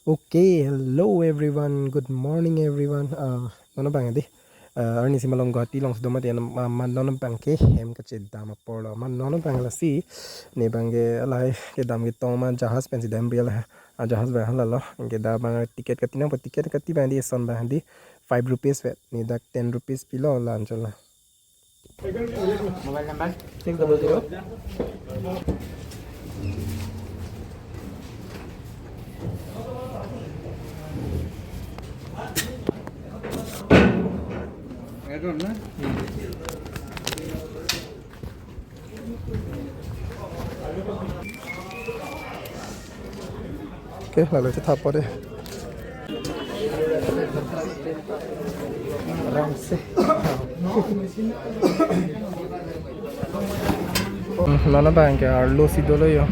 Okay, hello everyone. Good morning everyone. Nono bang adi. Arni si malong gati long sedoma tiyan man nono bang ke em kacid dama polo man nono bang la si ne bang ke alai ke dam ke tong man jahaz pensi dam real ha jahaz bang la lo ke da bang tiket katina po tiket kati bang di son bang di 5 rupees vet ni dak 10 rupees pilo la anchola. Mobile number 600. Okay, lalu kita apa deh? Ramsey. Mana bang ke Arlo si dulu ya.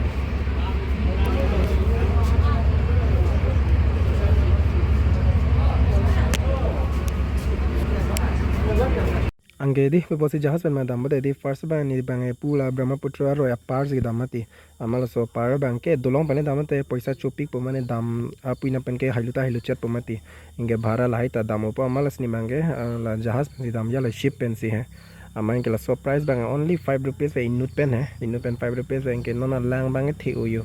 Angge di beposi jahaz pen madam bode di first bang ni bang pula Brahmaputra ro ya pars ki damati amala so par bang ke dolong pane damate paisa chopik po mane dam apuina pen ke haluta haluchat po mati inge bhara lai ta damo po amala sni mange la jahaz pen dam ya la ship pen si hai amang ke la so price bang only 5 rupees ve inut pen hai inut pen 5 rupees ve ke nona lang bang thi uyu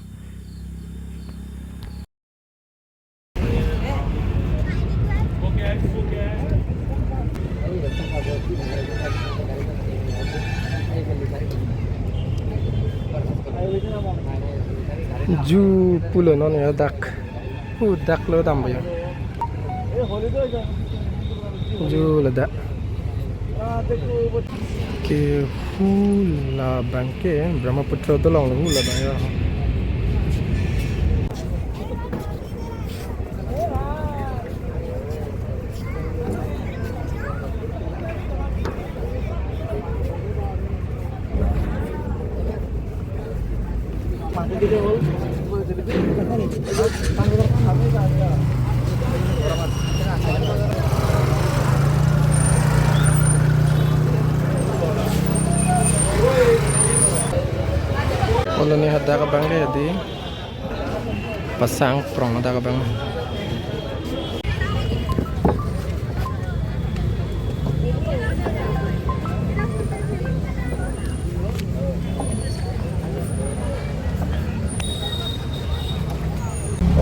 Ju pulo non ya dak. Dak lo dam ya. Ju la dak. Ke hula bangke Brahmaputra dolong hula bang ya. Kalau ni ada ke bang di pasang prong ada ke bang.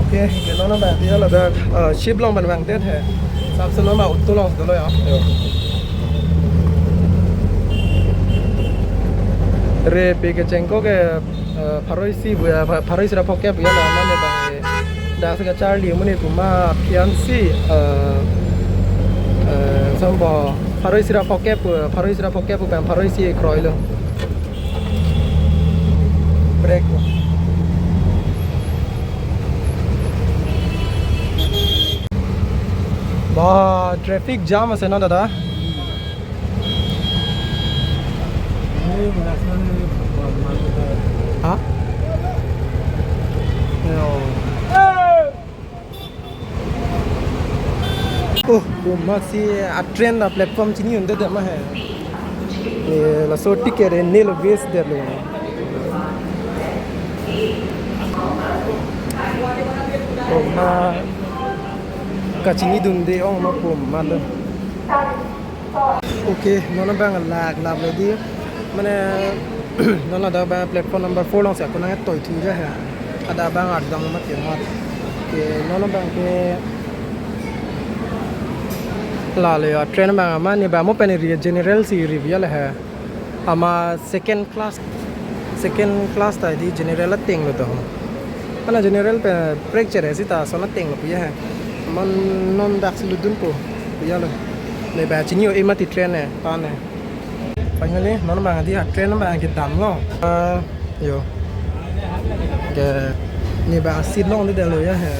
Okay, cái nó bạn thì là được ship long bằng tết hè, sắp sửa nó mà út long rồi à? Re pe ke cengko ke paroisi buya paroisi ra poke buya la mane bang da sa Charlie mune kuma fiancy sambo paroisi ra poke bu bang paroisi kroilo break ba traffic jam ase na dada hả? Masih train la platform sini untuk dah mah hai. La so tiket ni lo waste dah lo. Ma kacini dunde ong ma pom malu. Okay, nona bang lag lagi. Mana nona dah bang platform number 4 long saya kena toy tu je hai. Ada bang ada dam mat mat. Okay, nona bang ke लाले train में आमा ने बामो पेने general सी review है आमा second class ता दी general Teng लो तो पना जनरल पे फ्रैक्चर है सिता सोना तेंग लो पिया है मन नॉन डाक्स लुदुन को पिया लो ले बैचिनियो एमटी ट्रेन है पान है फाइनली नॉन बांग दी ट्रेन में आके दाम लो यो के ने बा सीट लो दे लो या है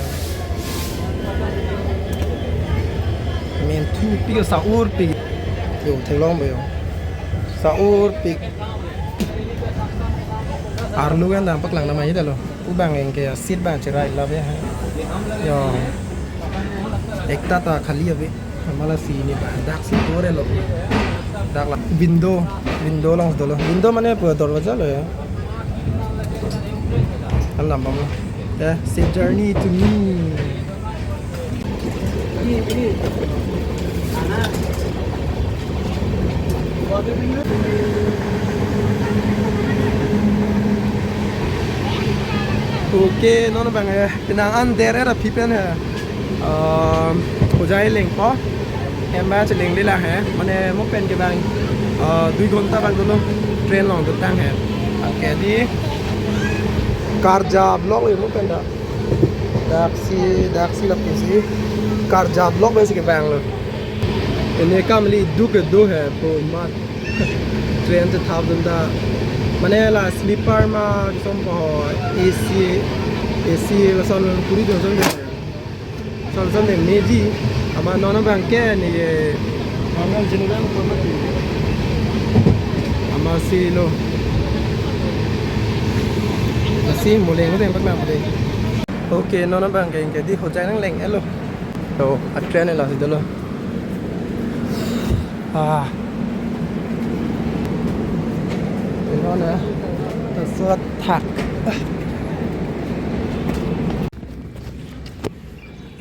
men tu pig saur pig yo thelong be yo saur pig arlu kan dampak lang namanya dah lo ubang yang kayak seat bang cerai lah ya yo ekta ta khali abe malah sini bang dak si tore lo dak lah window long dolo window mana apa dorwaja lo ya kan lambang lo ya say journey to me ini. Ana. Oke, nono bang ya. Pinangan daerah pipen ya. Ujai link po. Em ba chỉ link đi là hả? Mana mau pen ke bang. 2 घंटा bang dulu. Train long datang है. Oke di. Karja blok ini mau pen dah. Daksi lapis sih. Karja blok bang sih ke bang lo. Ini kami dua है po mat. Train se thap dunda. Mana lah sleeper mah disompo AC lasan puri dosan deh. Lasan deh meji. Ama nona bangke ni normal general format. Ama si lo. Si mulai nggak tempat mana mulai. Oke nona bangke yang jadi hujai nang leng elo. So train ni lah sudah lo. Nona tersuat tak.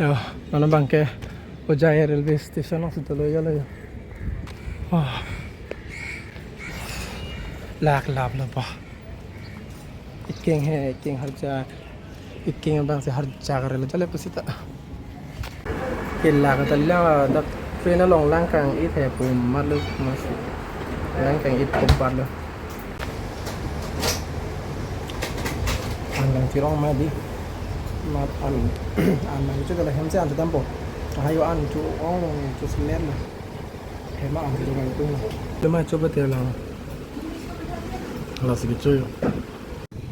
Yo nona bangke. Ujaya railway station langsung dulu ya lah ya. Lak lah. Iking harja. Iking bang se harja karela jale pasti tak. Kila kata lah dak train long langkang itu ya pun malu masih langkang itu kumpar lo. Anggang tirong madi. Mat an itu kalau hem se an tempo. Ayo an tu tu semen lah. Hema an tu kan tu. Cuma coba telang. Kalau segitu.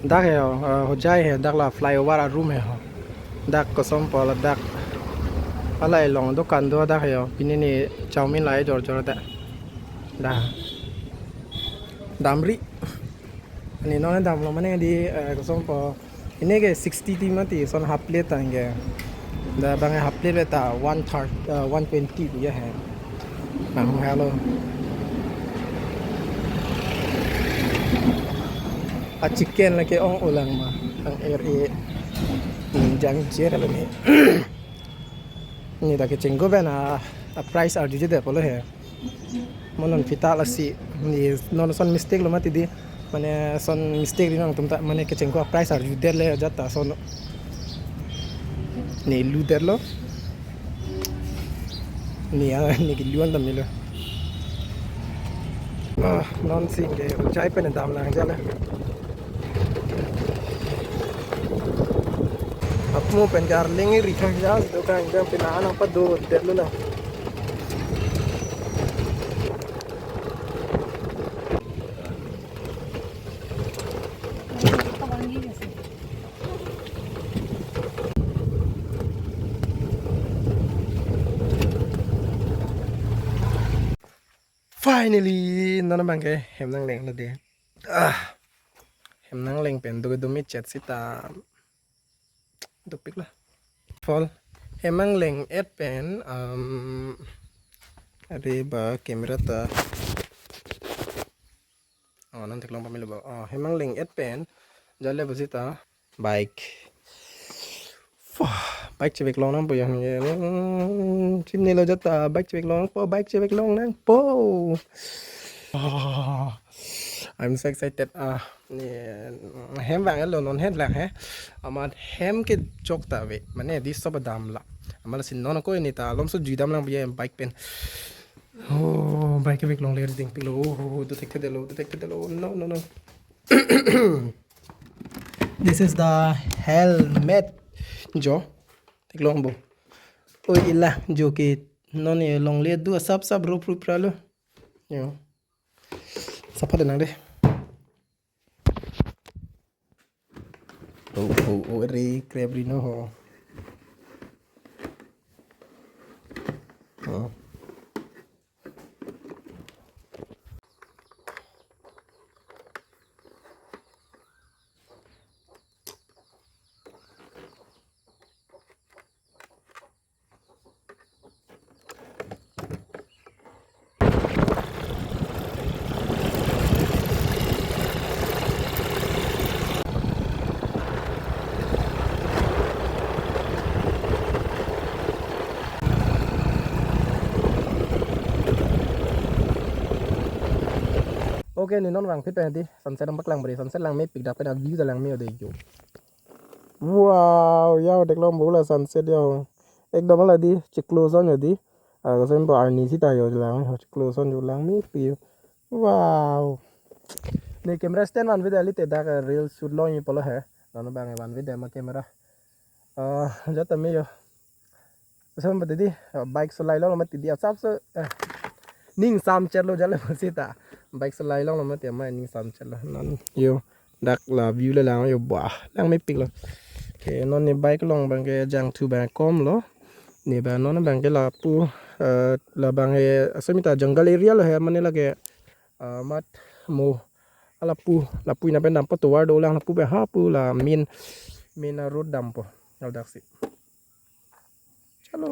Dak ya, hujai ya, dak lah flyover room ya. Dak kosong pola dak. Alai long dokan do dak ya. Pini ni chowmin lai jor dak. Dah. Damri. Ini nona dam lo mana di kosong po. Ini ke 60 ti mati son half plate tangge. Dah bang half plate beta 120 ya hai. Bang hello. Chicken lagi ong ulang mah. Ang RA. Jang jer ni. Ni dah kecing go bena price ar juje de polo hai. Monon pita lasi ni non son mistake lo mati di. Mana son mistake ni nang tumta mana kecing go price ar juje le jata son. Ni luder lo. Ni giluan dam ni lo. Non sing ke ujai pen dam lang jala. Aku mau pencar lengi rikang jas tu kan jam pinaan apa do delu lah. Finally, nana bangke hem nang leng lo deh. Hem nang leng pen do mit chat sita. Topik lah. Fall. Emang leng pen ada ba kamera ta. Nanti kelong pamilo ba. Emang leng pen jale basita bike. Bike cewek long nang po yang chimney lo jata bike cewek long nang po. I'm so excited. Hem bang lo non head lah he. Amat hem ke jok ta we. Mane di sob dam la. Amal sin non ko ni ta lom so jidam lang biya bike pen. Bike ke long ler ding pilo. Detected de lo. No. This is the helmet jo. Tik long bo. Oi illa jo ke non ye long le du sab ro pralo. Yo. Sapa de nang de. Re crebrino ho. okay ni non wang phit pe ti sunset ang baklang bari sunset lang me pick dak pe na view da lang me de yo wow yaw dek lom bula sunset yaw ekdom la di chik close on yo di ko sem bo arni si ta yo lang chik close on yo lang me pi wow ni camera stand wan video li te da reel shoot lo ni polo hai non bang wan video ma camera jata me yo sem ba di bike so lai lo ma ti dia sap so ning sam chalo jale masita bike so lai lo ma ti ma ning sam chalo non yo dak la view la lang yo ba lang me pik lo okay non ni bike long bang ke jang tu bang kom lo ni ba non bang ke la pu la bang he asamita jungle area lo he mane lage mat mo ala pu la pu na ben dam po to war do lang la pu be ha pu la min road dam po al dak si chalo